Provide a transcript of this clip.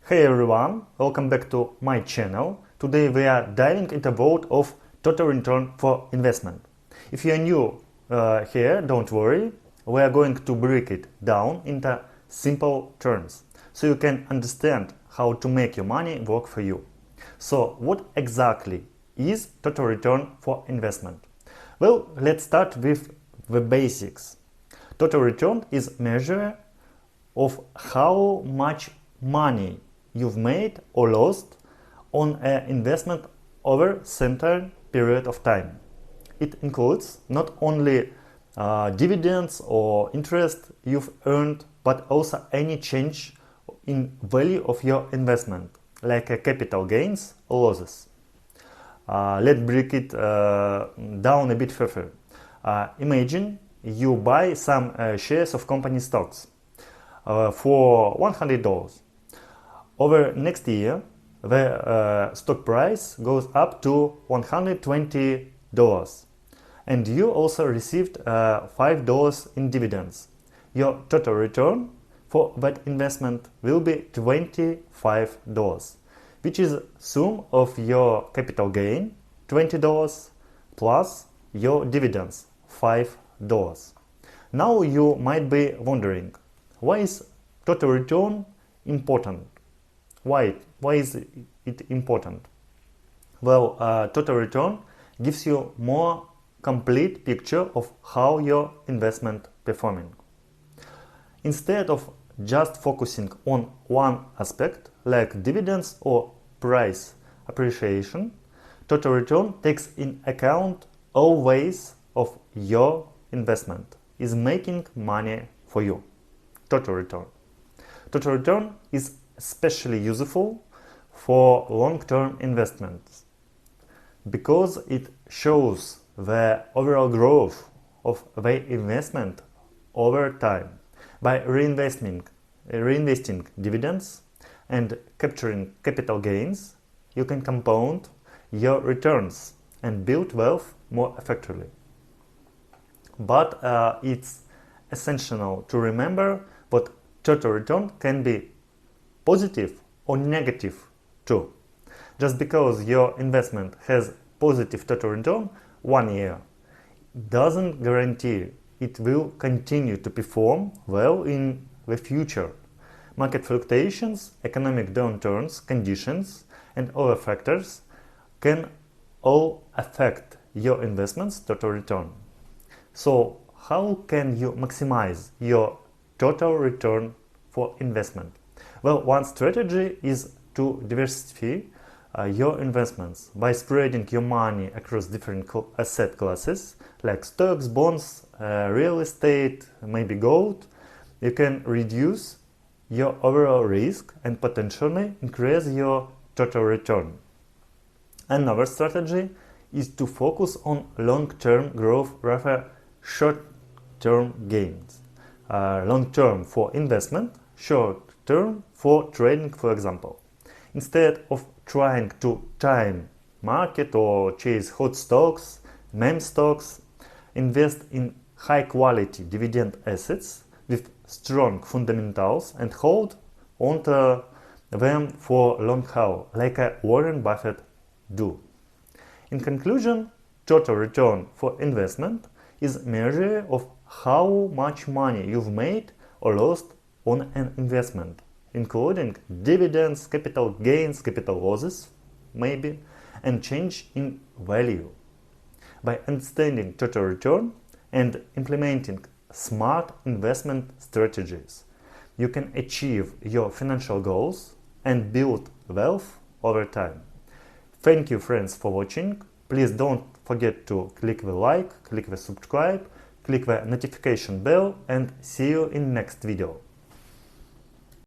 Hey everyone, welcome back to my channel. Today we are diving into the world of total return for investment. If you are new here, don't worry, we are going to break it down into simple terms so you can understand how to make your money work for you. So what exactly is total return for investment? Well, let's start with the basics. Total return is measure of how much money you've made or lost on an investment over certain period of time. It includes not only dividends or interest you've earned, but also any change in value of your investment, like capital gains or losses. Let's break it down a bit further. Imagine you buy some shares of company stocks for $100. Over next year, the stock price goes up to $120, and you also received $5 in dividends. Your total return for that investment will be $25, which is sum of your capital gain, $20, plus your dividends, $5. Now you might be wondering, why is total return important? Why is it important? Well, total return gives you more complete picture of how your investment performing. Instead of just focusing on one aspect like dividends or price appreciation, total return takes in account all ways of your investment is making money for you. Total return. Total return is especially useful for long-term investments because it shows the overall growth of the investment over time. By reinvesting dividends and capturing capital gains, you can compound your returns and build wealth more effectively. But it's essential to remember that total return can be positive or negative too. Just because your investment has positive total return 1 year doesn't guarantee it will continue to perform well in the future. Market fluctuations, economic downturns, conditions, and other factors can all affect your investment's total return. So, how can you maximize your total return for investment? Well, one strategy is to diversify your investments by spreading your money across different asset classes like stocks, bonds, real estate, maybe gold. You can reduce your overall risk and potentially increase your total return. Another strategy is to focus on long-term growth rather short-term gains. Long-term for investment, short-term for trading, for example. Instead of trying to time market or chase hot stocks, meme stocks, invest in high-quality dividend assets with strong fundamentals and hold onto them for long haul, like Warren Buffett do. In conclusion, total return for investment is a measure of how much money you've made or lost on an investment, including dividends, capital gains, capital losses, maybe, and change in value. By understanding total return and implementing smart investment strategies, you can achieve your financial goals and build wealth over time. Thank you, friends, for watching. Please don't forget to click the like, click the subscribe, click the notification bell, and see you in next video.